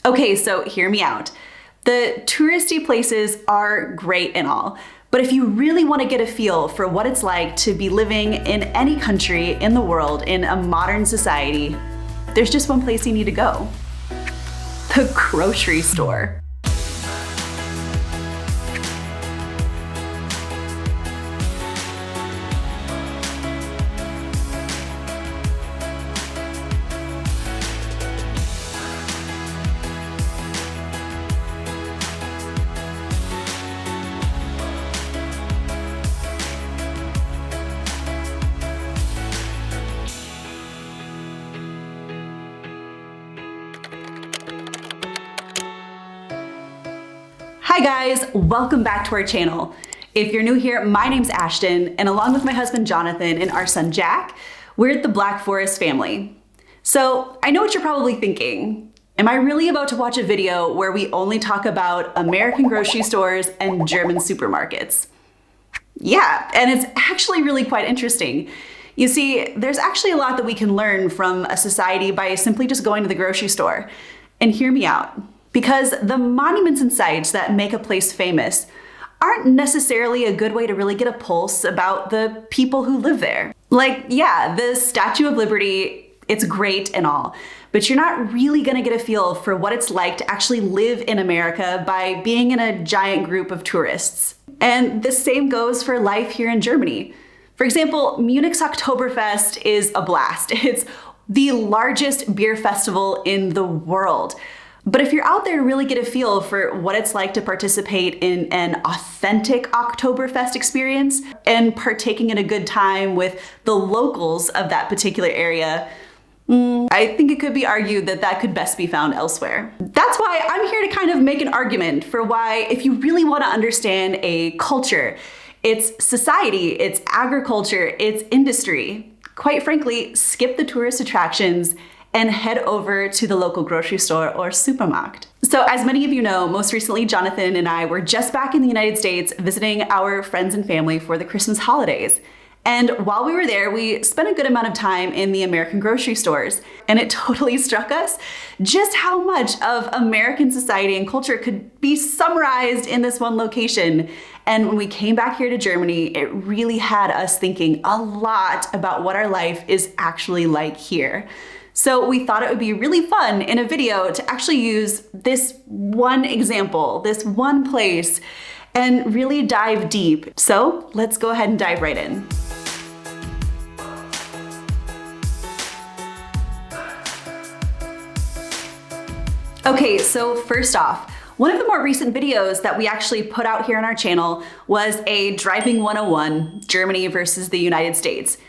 Okay, so hear me out. The touristy places are great and all, but if you really want to get a feel for what it's like to be living in any country in the world in a modern society, there's just one place you need to go: the grocery store. Hi guys, welcome back to our channel. If you're new here, my name's Ashton, and along with my husband Jonathan and our son Jack, we're the Black Forest family. So I know what you're probably thinking. Am I really about to watch a video where we only talk about American grocery stores and German supermarkets? Yeah, and it's actually really quite interesting. You see, there's actually a lot that we can learn from a society by simply just going to the grocery store. And hear me out. Because the monuments and sites that make a place famous aren't necessarily a good way to really get a pulse about the people who live there. Like, yeah, the Statue of Liberty, it's great and all, but you're not really gonna get a feel for what it's like to actually live in America by being in a giant group of tourists. And the same goes for life here in Germany. For example, Munich's Oktoberfest is a blast. It's the largest beer festival in the world. But if you're out there to really get a feel for what it's like to participate in an authentic Oktoberfest experience and partaking in a good time with the locals of that particular area, I think it could be argued that that could best be found elsewhere. That's why I'm here to kind of make an argument for why, if you really want to understand a culture, its society, its agriculture, its industry, quite frankly, skip the tourist attractions and head over to the local grocery store or Supermarkt. So as many of you know, most recently Jonathan and I were just back in the United States visiting our friends and family for the Christmas holidays. And while we were there, we spent a good amount of time in the American grocery stores, and it totally struck us just how much of American society and culture could be summarized in this one location. And when we came back here to Germany, it really had us thinking a lot about what our life is actually like here. So we thought it would be really fun in a video to actually use this one example, this one place, and really dive deep. So let's go ahead and dive right in. Okay, so first off, one of the more recent videos that we actually put out here on our channel was a Driving 101, Germany versus the United States.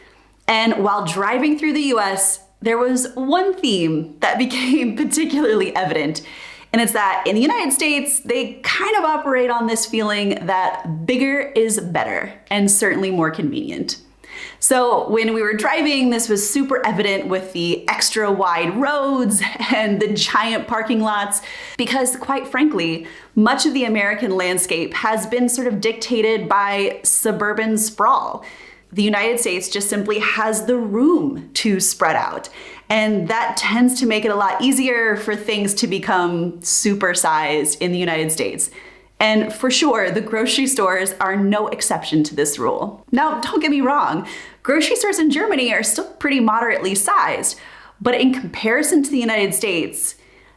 And while driving through the US, there was one theme that became particularly evident, and it's that in the United States, they kind of operate on this feeling that bigger is better and certainly more convenient. So when we were driving, this was super evident with the extra wide roads and the giant parking lots, because quite frankly, much of the American landscape has been sort of dictated by suburban sprawl. The United States just simply has the room to spread out. And that tends to make it a lot easier for things to become supersized in the United States. And for sure, the grocery stores are no exception to this rule. Now, don't get me wrong, grocery stores in Germany are still pretty moderately sized, but in comparison to the United States,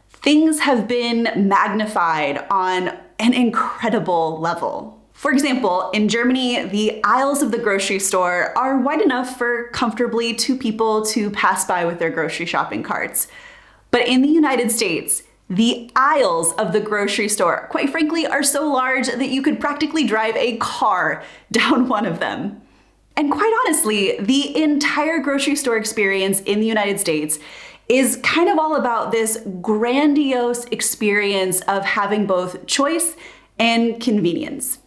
things have been magnified on an incredible level. For example, in Germany, the aisles of the grocery store are wide enough for comfortably two people to pass by with their grocery shopping carts. But in the United States, the aisles of the grocery store, quite frankly, are so large that you could practically drive a car down one of them. And quite honestly, the entire grocery store experience in the United States is kind of all about this grandiose experience of having both choice and convenience.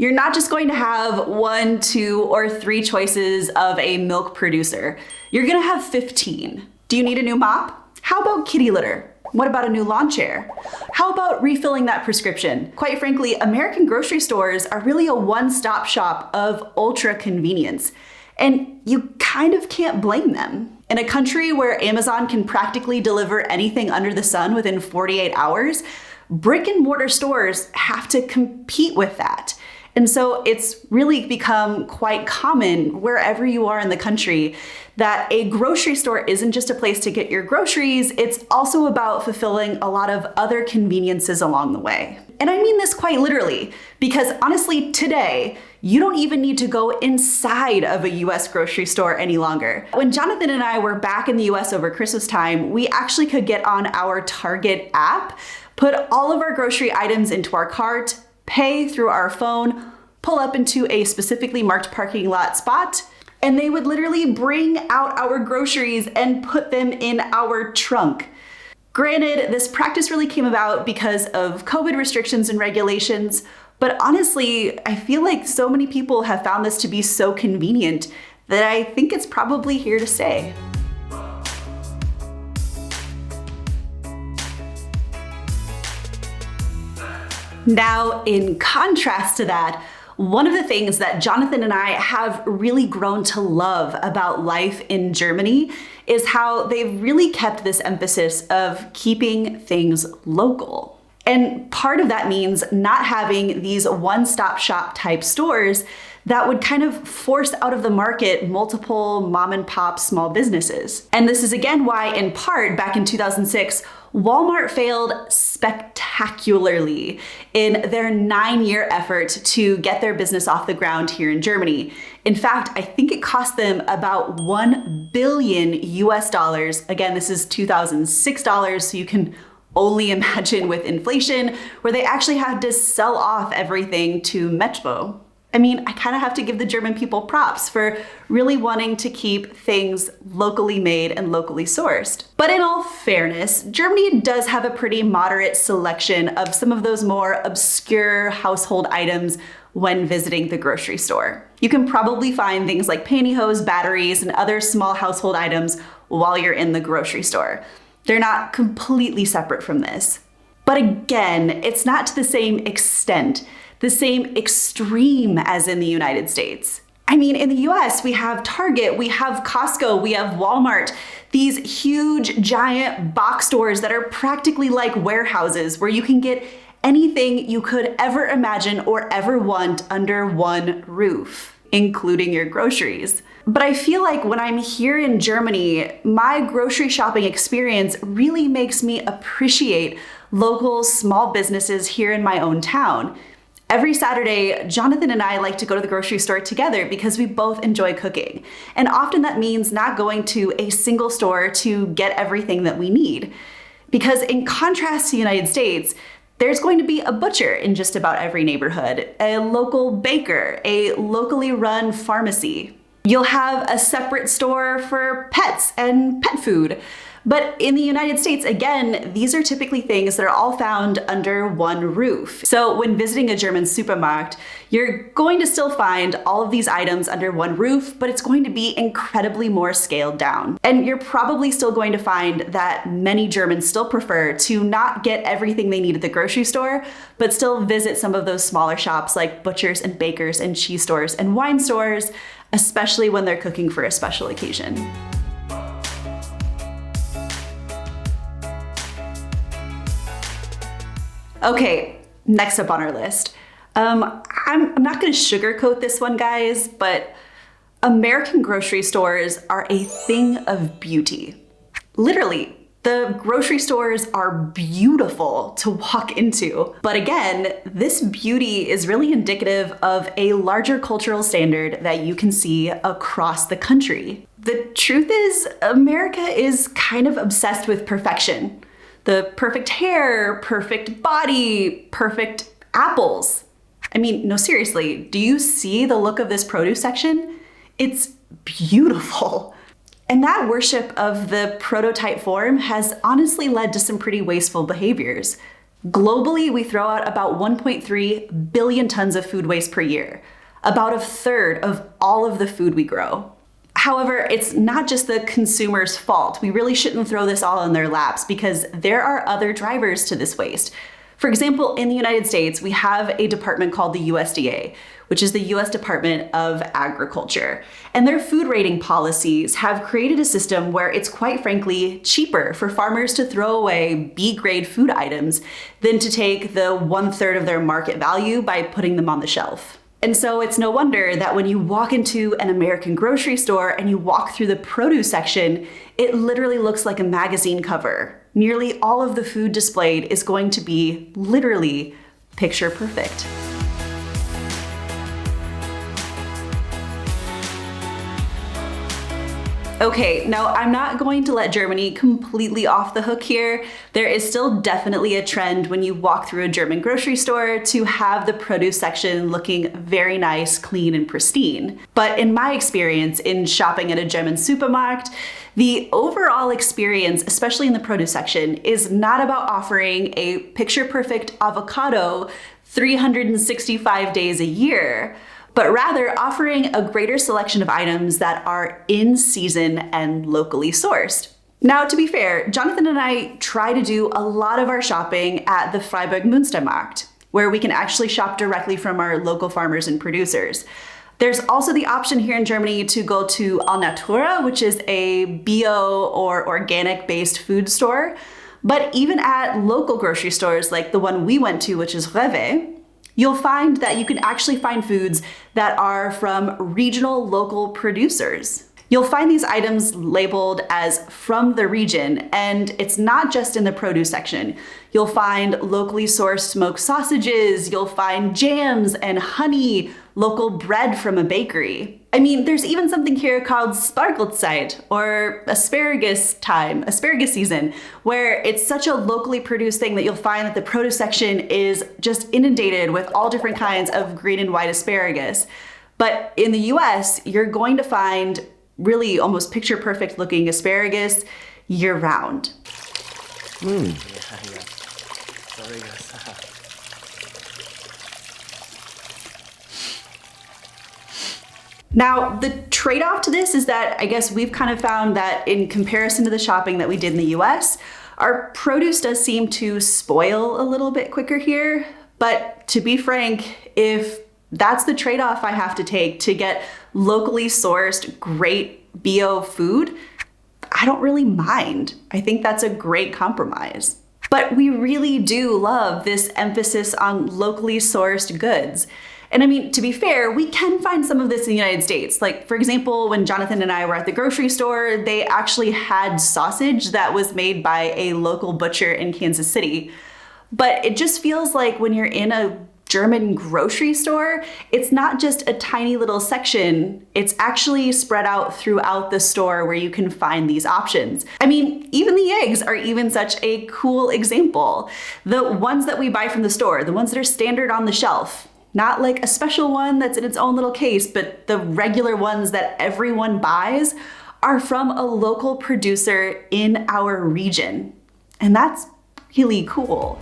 You're not just going to have 1, 2, or 3 choices of a milk producer. You're gonna have 15. Do you need a new mop? How about kitty litter? What about a new lawn chair? How about refilling that prescription? Quite frankly, American grocery stores are really a one-stop shop of ultra convenience, and you kind of can't blame them. In a country where Amazon can practically deliver anything under the sun within 48 hours, brick and mortar stores have to compete with that. And so it's really become quite common wherever you are in the country that a grocery store isn't just a place to get your groceries, it's also about fulfilling a lot of other conveniences along the way. And I mean this quite literally, because honestly, today, you don't even need to go inside of a US grocery store any longer. When Jonathan and I were back in the US over Christmas time, we actually could get on our Target app, put all of our grocery items into our cart, pay through our phone, pull up into a specifically marked parking lot spot, and they would literally bring out our groceries and put them in our trunk. Granted, this practice really came about because of COVID restrictions and regulations, but honestly, I feel like so many people have found this to be so convenient that I think it's probably here to stay. Now, in contrast to that, one of the things that Jonathan and I have really grown to love about life in Germany is how they've really kept this emphasis of keeping things local. And part of that means not having these one-stop shop type stores that would kind of force out of the market multiple mom and pop small businesses. And this is again why, in part, back in 2006, Walmart failed spectacularly in their 9-year effort to get their business off the ground here in Germany. In fact, I think it cost them about $1 billion US dollars. Again, this is 2006 dollars, so you can only imagine with inflation, where they actually had to sell off everything to Metro. I mean, I kind of have to give the German people props for really wanting to keep things locally made and locally sourced. But in all fairness, Germany does have a pretty moderate selection of some of those more obscure household items when visiting the grocery store. You can probably find things like pantyhose, batteries, and other small household items while you're in the grocery store. They're not completely separate from this. But again, it's not to the same extent, the same extreme as in the United States. I mean, in the US, we have Target, we have Costco, we have Walmart, these huge, giant box stores that are practically like warehouses where you can get anything you could ever imagine or ever want under one roof, including your groceries. But I feel like when I'm here in Germany, my grocery shopping experience really makes me appreciate local small businesses here in my own town. Every Saturday, Jonathan and I like to go to the grocery store together because we both enjoy cooking. And often that means not going to a single store to get everything that we need. Because in contrast to the United States, there's going to be a butcher in just about every neighborhood, a local baker, a locally run pharmacy. You'll have a separate store for pets and pet food. But in the United States, again, these are typically things that are all found under one roof. So when visiting a German supermarkt, you're going to still find all of these items under one roof, but it's going to be incredibly more scaled down. And you're probably still going to find that many Germans still prefer to not get everything they need at the grocery store, but still visit some of those smaller shops like butchers and bakers and cheese stores and wine stores, especially when they're cooking for a special occasion. Okay, next up on our list. I'm not gonna sugarcoat this one, guys, but American grocery stores are a thing of beauty. Literally, the grocery stores are beautiful to walk into. But again, this beauty is really indicative of a larger cultural standard that you can see across the country. The truth is, America is kind of obsessed with perfection. The perfect hair, perfect body, perfect apples. I mean, no, seriously, do you see the look of this produce section? It's beautiful. And that worship of the prototype form has honestly led to some pretty wasteful behaviors. Globally, we throw out about 1.3 billion tons of food waste per year, about a third of all of the food we grow. However, it's not just the consumer's fault. We really shouldn't throw this all in their laps because there are other drivers to this waste. For example, in the United States, we have a department called the USDA, which is the US Department of Agriculture. And their food rating policies have created a system where it's quite frankly cheaper for farmers to throw away B-grade food items than to take the 1/3 of their market value by putting them on the shelf. And so it's no wonder that when you walk into an American grocery store and you walk through the produce section, it literally looks like a magazine cover. Nearly all of the food displayed is going to be literally picture perfect. Okay, now I'm not going to let Germany completely off the hook here. There is still definitely a trend when you walk through a German grocery store to have the produce section looking very nice, clean, and pristine. But in my experience in shopping at a German Supermarkt, the overall experience, especially in the produce section, is not about offering a picture-perfect avocado 365 days a year, but rather offering a greater selection of items that are in season and locally sourced. Now, to be fair, Jonathan and I try to do a lot of our shopping at the Freiburg Münstermarkt, where we can actually shop directly from our local farmers and producers. There's also the option here in Germany to go to Alnatura, which is a bio or organic-based food store. But even at local grocery stores like the one we went to, which is Rewe, you'll find that you can actually find foods that are from regional local producers. You'll find these items labeled as from the region, and it's not just in the produce section. You'll find locally sourced smoked sausages, you'll find jams and honey, local bread from a bakery. I mean, there's even something here called Spargelzeit, or asparagus time, asparagus season, where it's such a locally produced thing that you'll find that the produce section is just inundated with all different kinds of green and white asparagus. But in the US, you're going to find really almost picture perfect looking asparagus year round. Now, the trade-off to this is that I guess we've kind of found that in comparison to the shopping that we did in the US, our produce does seem to spoil a little bit quicker here. But to be frank, if that's the trade-off I have to take to get locally sourced, great bio food, I don't really mind. I think that's a great compromise. But we really do love this emphasis on locally sourced goods. And I mean, to be fair, we can find some of this in the United States. Like, for example, when Jonathan and I were at the grocery store, they actually had sausage that was made by a local butcher in Kansas City. But it just feels like when you're in a German grocery store, it's not just a tiny little section, it's actually spread out throughout the store where you can find these options. I mean, even the eggs are even such a cool example. The ones that we buy from the store, the ones that are standard on the shelf, not like a special one that's in its own little case, but the regular ones that everyone buys are from a local producer in our region. And that's really cool.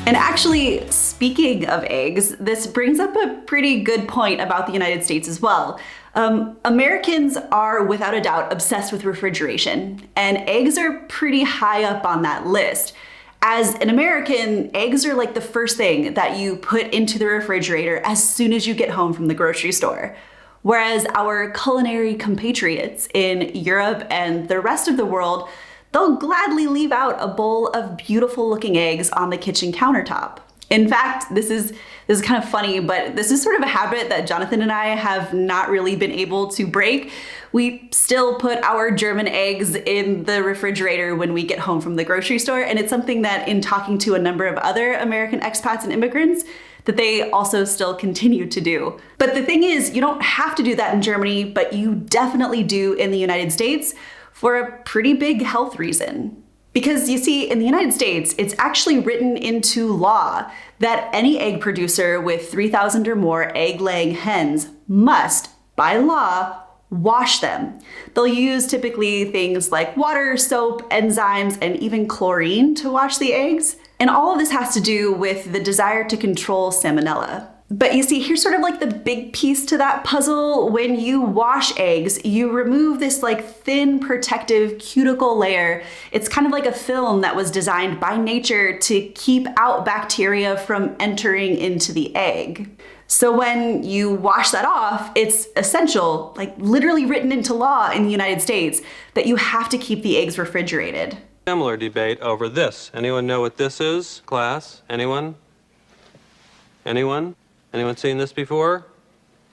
And actually, speaking of eggs, this brings up a pretty good point about the United States as well. Americans are without a doubt obsessed with refrigeration, and eggs are pretty high up on that list. As an American, eggs are like the first thing that you put into the refrigerator as soon as you get home from the grocery store. Whereas our culinary compatriots in Europe and the rest of the world, they'll gladly leave out a bowl of beautiful looking eggs on the kitchen countertop. In fact, this is kind of funny, but this is sort of a habit that Jonathan and I have not really been able to break. We still put our German eggs in the refrigerator when we get home from the grocery store, and it's something that in talking to a number of other American expats and immigrants, that they also still continue to do. But the thing is, you don't have to do that in Germany, but you definitely do in the United States for a pretty big health reason. Because you see, in the United States, it's actually written into law that any egg producer with 3,000 or more egg-laying hens must, by law, wash them. They'll use typically things like water, soap, enzymes, and even chlorine to wash the eggs. And all of this has to do with the desire to control salmonella. But you see, here's sort of like the big piece to that puzzle. When you wash eggs, you remove this like thin protective cuticle layer. It's kind of like a film that was designed by nature to keep out bacteria from entering into the egg. So when you wash that off, it's essential, like literally written into law in the United States, that you have to keep the eggs refrigerated. Similar debate over this. Anyone know what this is, class? Anyone? Anyone? Anyone seen this before?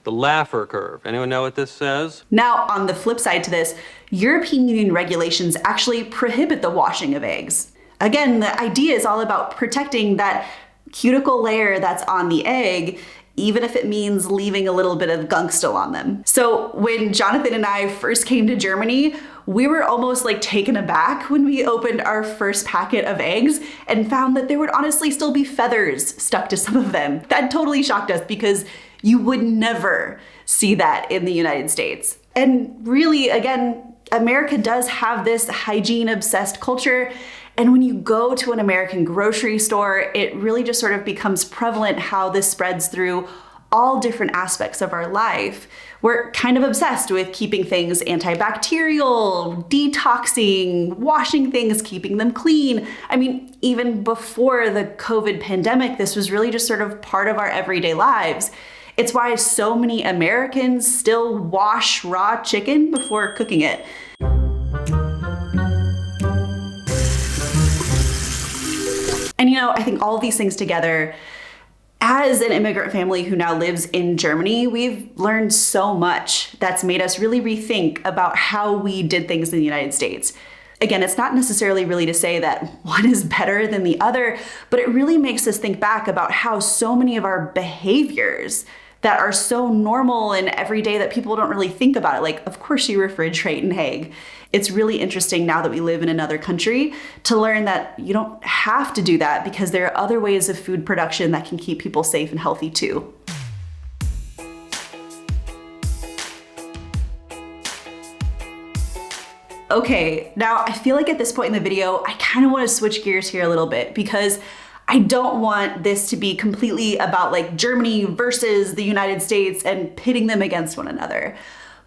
The Laffer curve. Anyone know what this says? Now, on the flip side to this, European Union regulations actually prohibit the washing of eggs. Again, the idea is all about protecting that cuticle layer that's on the egg, even if it means leaving a little bit of gunk still on them. So when Jonathan and I first came to Germany, we were almost like taken aback when we opened our first packet of eggs and found that there would honestly still be feathers stuck to some of them. That totally shocked us because you would never see that in the United States. And really, again, America does have this hygiene-obsessed culture. And when you go to an American grocery store, it really just sort of becomes prevalent how this spreads through all different aspects of our life. We're kind of obsessed with keeping things antibacterial, detoxing, washing things, keeping them clean. I mean, even before the COVID pandemic, this was really just sort of part of our everyday lives. It's why so many Americans still wash raw chicken before cooking it. And you know, I think all of these things together, as an immigrant family who now lives in Germany, we've learned so much that's made us really rethink about how we did things in the United States. Again, it's not necessarily really to say that one is better than the other, but it really makes us think back about how so many of our behaviors that are so normal and everyday that people don't really think about it. Like, of course you refrigerate an egg. It's really interesting now that we live in another country to learn that you don't have to do that because there are other ways of food production that can keep people safe and healthy too. Okay, now I feel like at this point in the video, I kind of want to switch gears here a little bit because I don't want this to be completely about like Germany versus the United States and pitting them against one another.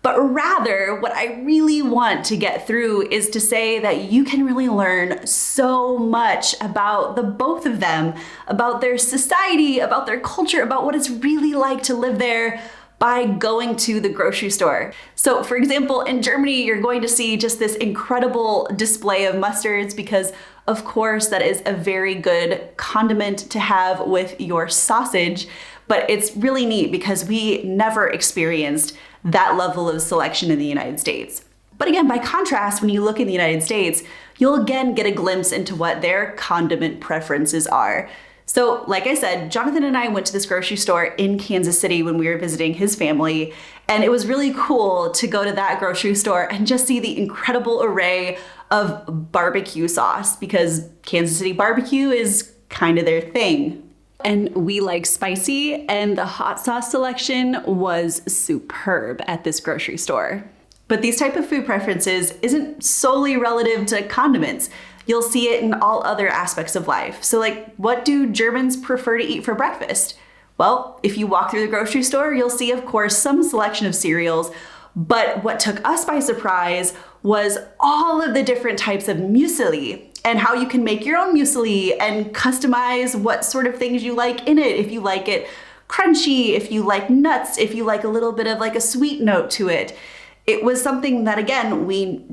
But rather, what I really want to get through is to say that you can really learn so much about the both of them, about their society, about their culture, about what it's really like to live there by going to the grocery store. So for example, in Germany, you're going to see just this incredible display of mustards because of course that is a very good condiment to have with your sausage, but it's really neat because we never experienced that level of selection in the United States. But again, by contrast, when you look in the United States, you'll again get a glimpse into what their condiment preferences are. So like I said, Jonathan and I went to this grocery store in Kansas City when we were visiting his family, and it was really cool to go to that grocery store and just see the incredible array of barbecue sauce because Kansas City barbecue is kind of their thing. And we like spicy, and the hot sauce selection was superb at this grocery store. But these type of food preferences isn't solely relative to condiments. You'll see it in all other aspects of life. So like, what do Germans prefer to eat for breakfast? Well, if you walk through the grocery store, you'll see, of course, some selection of cereals. But what took us by surprise was all of the different types of muesli and how you can make your own muesli and customize what sort of things you like in it. If you like it crunchy, if you like nuts, if you like a little bit of like a sweet note to it. It was something that, again, we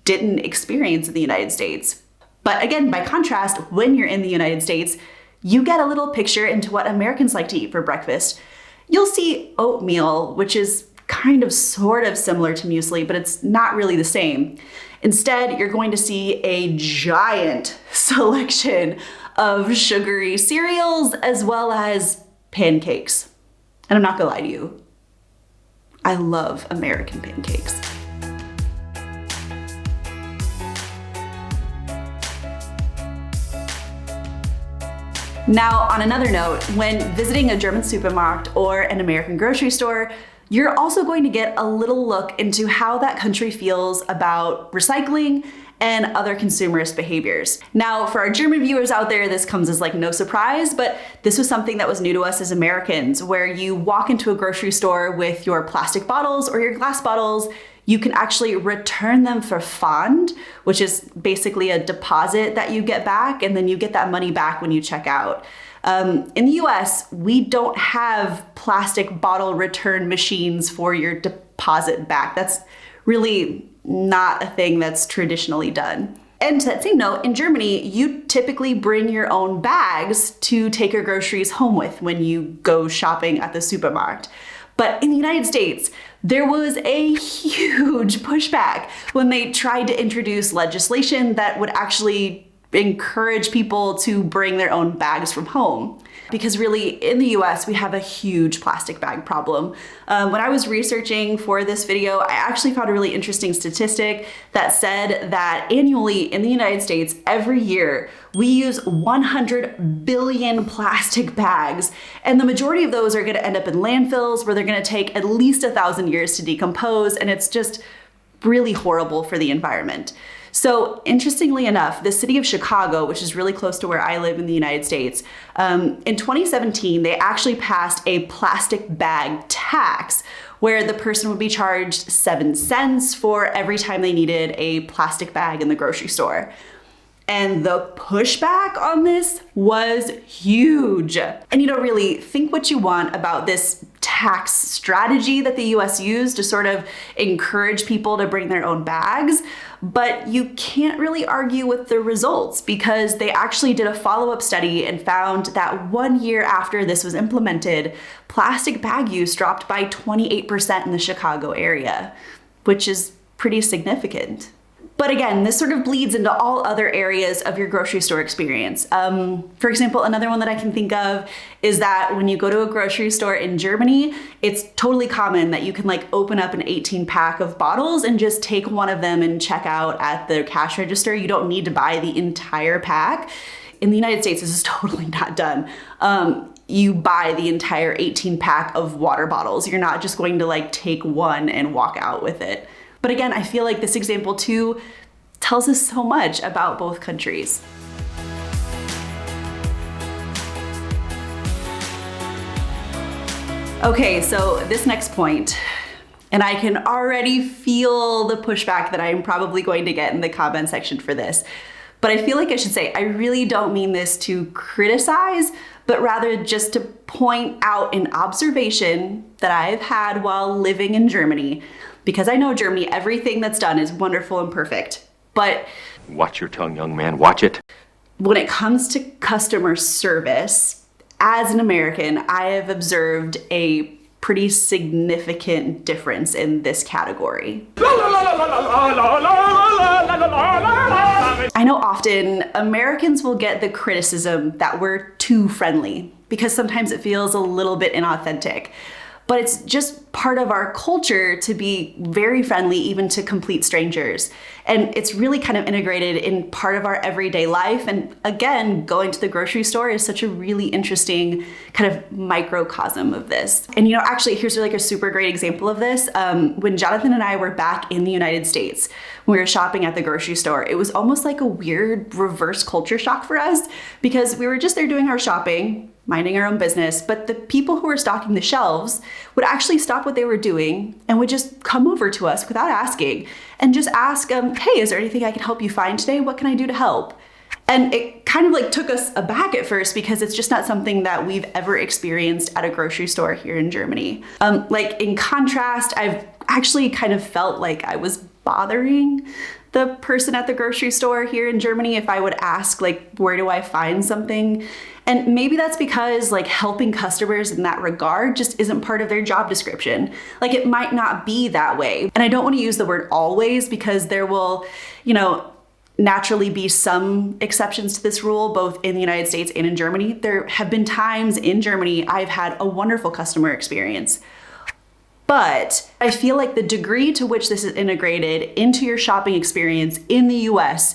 didn't experience in the United States. But again, by contrast, when you're in the United States, you get a little picture into what Americans like to eat for breakfast. You'll see oatmeal, which is kind of sort of similar to muesli, but it's not really the same. Instead, you're going to see a giant selection of sugary cereals as well as pancakes. And I'm not gonna lie to you, I love American pancakes. Now, on another note, when visiting a German supermarkt or an American grocery store, you're also going to get a little look into how that country feels about recycling and other consumerist behaviors. Now, for our German viewers out there, this comes as like no surprise, but this was something that was new to us as Americans, where you walk into a grocery store with your plastic bottles or your glass bottles, you can actually return them for Pfand, which is basically a deposit that you get back, and then you get that money back when you check out. In the US, we don't have plastic bottle return machines for your deposit back. That's really not a thing that's traditionally done. And to that same note, in Germany, you typically bring your own bags to take your groceries home with when you go shopping at the Supermarkt. But in the United States, there was a huge pushback when they tried to introduce legislation that would actually encourage people to bring their own bags from home. Because really, in the US, we have a huge plastic bag problem. When I was researching for this video, I actually found a really interesting statistic that said that annually in the United States, every year, we use 100 billion plastic bags, and the majority of those are gonna end up in landfills where they're gonna take at least 1,000 years to decompose, and it's just really horrible for the environment. So interestingly enough, the city of Chicago, which is really close to where I live in the United States, in 2017, they actually passed a plastic bag tax where the person would be charged 7 cents for every time they needed a plastic bag in the grocery store. And the pushback on this was huge. And you know, really think what you want about this tax strategy that the US used to sort of encourage people to bring their own bags, but you can't really argue with the results because they actually did a follow-up study and found that 1 year after this was implemented, plastic bag use dropped by 28% in the Chicago area, which is pretty significant. But again, this sort of bleeds into all other areas of your grocery store experience. For example, another one that I can think of is that when you go to a grocery store in Germany, it's totally common that you can like open up an 18-pack of bottles and just take one of them and check out at the cash register. You don't need to buy the entire pack. In the United States, this is totally not done. You buy the entire 18-pack of water bottles. You're not just going to like take one and walk out with it. But again, I feel like this example too tells us so much about both countries. Okay, so this next point, and I can already feel the pushback that I'm probably going to get in the comment section for this, but I feel like I should say, I really don't mean this to criticize, but rather just to point out an observation that I've had while living in Germany. Because I know Germany, everything that's done is wonderful and perfect, but watch your tongue, young man, watch it. When it comes to customer service, as an American, I have observed a pretty significant difference in this category. I know often Americans will get the criticism that we're too friendly because sometimes it feels a little bit inauthentic. But it's just part of our culture to be very friendly even to complete strangers. And it's really kind of integrated in part of our everyday life. And again, going to the grocery store is such a really interesting kind of microcosm of this. And you know, actually, here's like a super great example of this. When Jonathan and I were back in the United States, when we were shopping at the grocery store, it was almost like a weird reverse culture shock for us because we were just there doing our shopping, minding our own business, but the people who were stocking the shelves would actually stop what they were doing and would just come over to us without asking and just ask, hey, is there anything I can help you find today? What can I do to help? And it kind of like took us aback at first because it's just not something that we've ever experienced at a grocery store here in Germany. Like in contrast, I've actually kind of felt like I was bothering the person at the grocery store here in Germany if I would ask like, where do I find something? And maybe that's because like helping customers in that regard just isn't part of their job description. Like it might not be that way. And I don't want to use the word always because there will, you know, naturally be some exceptions to this rule, both in the United States and in Germany. There have been times in Germany I've had a wonderful customer experience. But I feel like the degree to which this is integrated into your shopping experience in the US,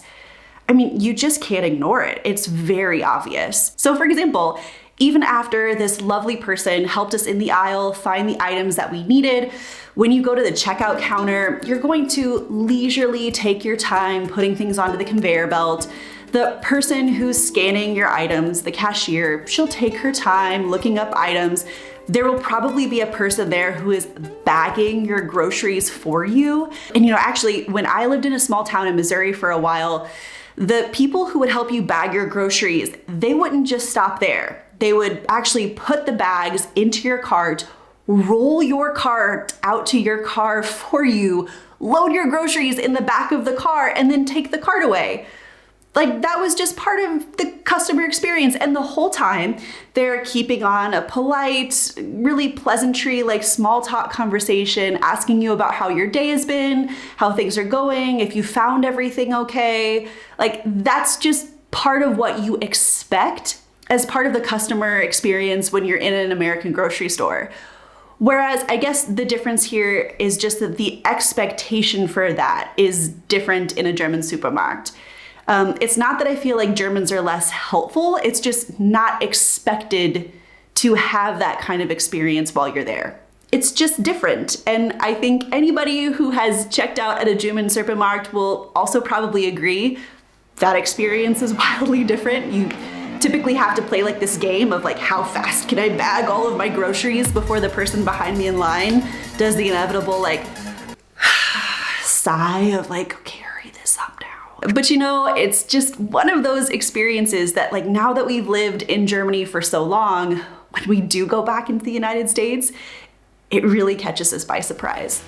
I mean, you just can't ignore it. It's very obvious. So for example, Even after this lovely person helped us in the aisle find the items that we needed, when you go to the checkout counter, you're going to leisurely take your time putting things onto the conveyor belt. The person who's scanning your items, the cashier, she'll take her time looking up items. There will probably be a person there who is bagging your groceries for you. And actually, when I lived in a small town in Missouri for a while, the people who would help you bag your groceries, they wouldn't just stop there. They would actually put the bags into your cart, roll your cart out to your car for you, load your groceries in the back of the car, and then take the cart away. Like, that was just part of the customer experience. And the whole time they're keeping on a polite, really pleasantry, like small talk conversation, asking you about how your day has been, how things are going, if you found everything okay. Like, that's just part of what you expect as part of the customer experience when you're in an American grocery store. Whereas I guess the difference here is just that the expectation for that is different in a German supermarkt. It's not that I feel like Germans are less helpful, it's just not expected to have that kind of experience while you're there. It's just different, and I think anybody who has checked out at a German Supermarkt will also probably agree that experience is wildly different. You typically have to play like this game of like, how fast can I bag all of my groceries before the person behind me in line does the inevitable like sigh of like, okay, hurry this up now. But it's just one of those experiences that, like, now that we've lived in Germany for so long, when we do go back into the United States, it really catches us by surprise.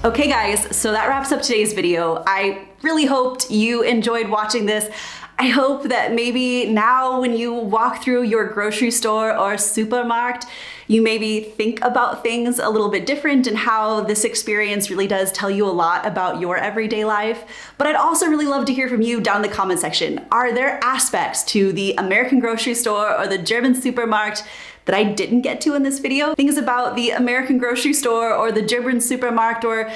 Okay guys, so that wraps up today's video. I really hoped you enjoyed watching this. I hope that maybe now when you walk through your grocery store or supermarkt, you maybe think about things a little bit different and how this experience really does tell you a lot about your everyday life. But I'd also really love to hear from you down in the comment section. Are there aspects to the American grocery store or the German supermarkt that I didn't get to in this video? Things about the American grocery store or the German supermarkt or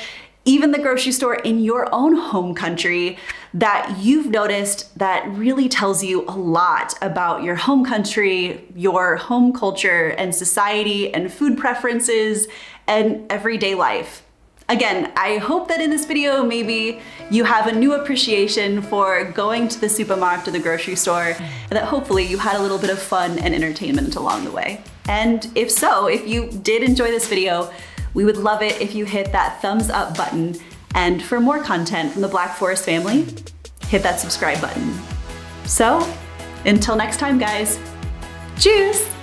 even the grocery store in your own home country that you've noticed that really tells you a lot about your home country, your home culture and society and food preferences and everyday life. Again, I hope that in this video, maybe you have a new appreciation for going to the supermarket or the grocery store, and that hopefully you had a little bit of fun and entertainment along the way. And if so, if you did enjoy this video, we would love it if you hit that thumbs up button. And for more content from the Black Forest family, hit that subscribe button. So, until next time, guys, cheers!